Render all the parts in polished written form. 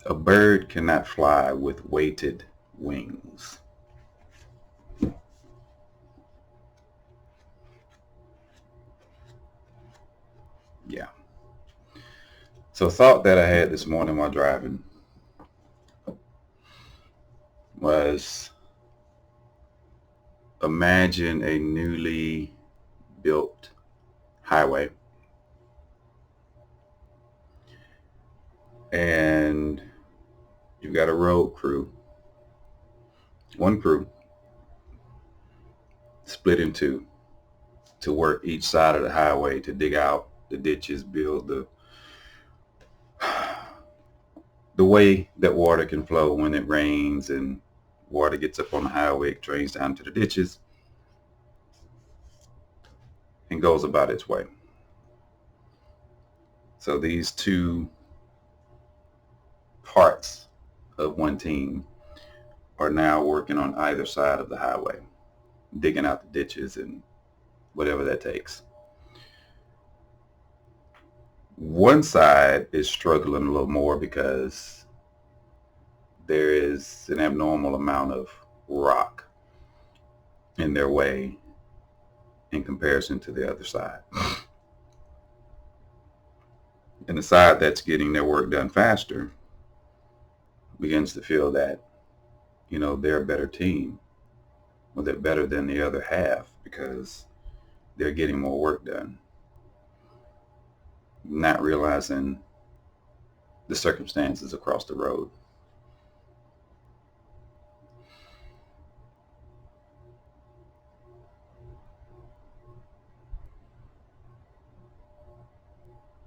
A bird cannot fly with weighted wings. Yeah. So, a thought that I had this morning while driving was, imagine a newly built highway, and you've got a road crew, one crew split in two to work each side of the highway to dig out the ditches, build the way that water can flow when it rains and water gets up on the highway, it drains down to the ditches and goes about its way. So these two parts of one team are now working on either side of the highway, digging out the ditches and whatever that takes. One side is struggling a little more because there is an abnormal amount of rock in their way in comparison to the other side. And the side that's getting their work done faster begins to feel that, they're a better team, or they're better than the other half because they're getting more work done, not realizing the circumstances across the road.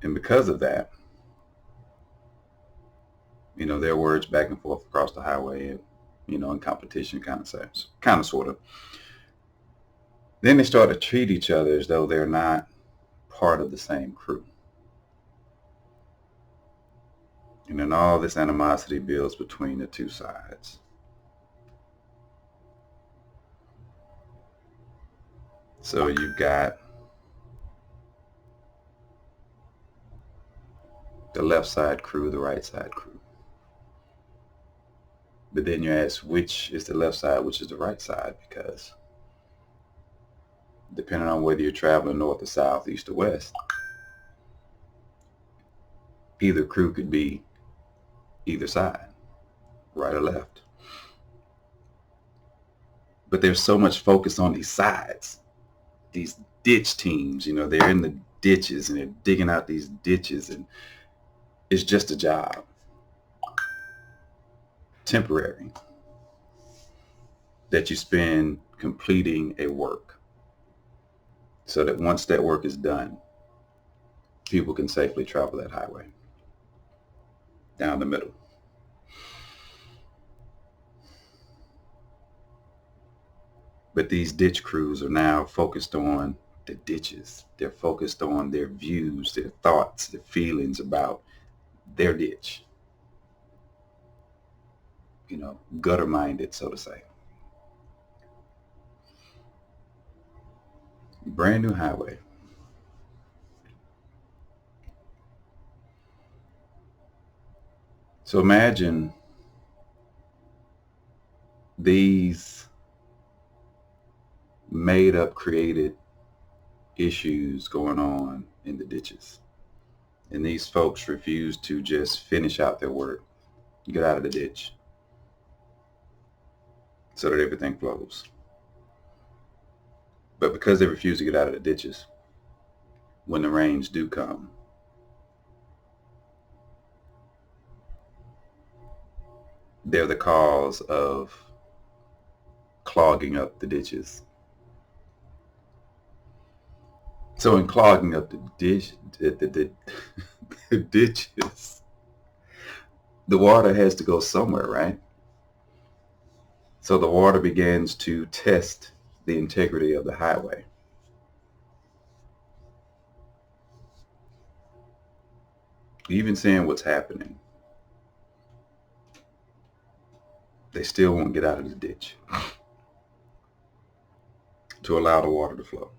And because of that, their words back and forth across the highway, and, in competition kind of sense, kind of sort of. Then they start to treat each other as though they're not part of the same crew. And then all this animosity builds between the two sides. So you've got the left side crew, the right side crew. But then you ask, which is the left side, which is the right side? Because depending on whether you're traveling north or south, east or west, either crew could be either side, right or left. But there's so much focus on these sides, these ditch teams, they're in the ditches and they're digging out these ditches, and it's just a job, temporary, that you spend completing a work so that once that work is done, people can safely travel that highway down the middle. But these ditch crews are now focused on the ditches. They're focused on their views, their thoughts, their feelings about their ditch. Gutter minded, so to say. Brand new highway. So imagine these made up, created issues going on in the ditches. And these folks refuse to just finish out their work, get out of the ditch, so that everything flows. But because they refuse to get out of the ditches, when the rains do come, they're the cause of clogging up the ditches. So in clogging up the ditches, the water has to go somewhere, right? So the water begins to test the integrity of the highway. Even seeing what's happening, they still won't get out of the ditch to allow the water to flow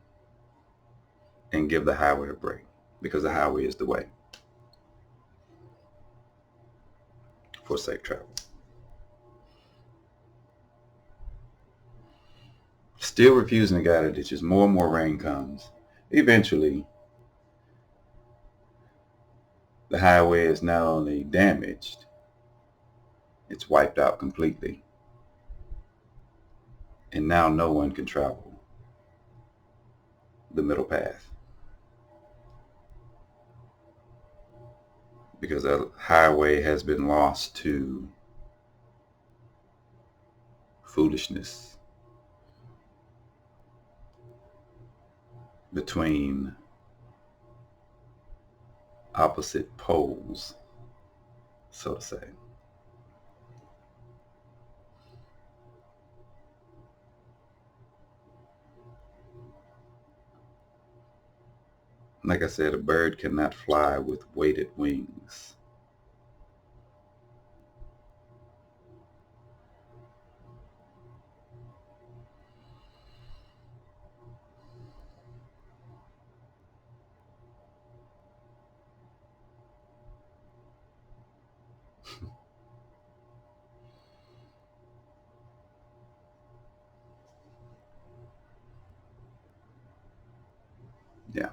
and give the highway a break, because the highway is the way. for safe travel. Still refusing to get out of ditches. More and more rain comes. Eventually, the highway is not only damaged, it's wiped out completely. And now no one can travel the middle path because the highway has been lost to foolishness between opposite poles, so to say. Like I said, a bird cannot fly with weighted wings. Yeah.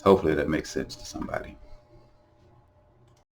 Hopefully that makes sense to somebody.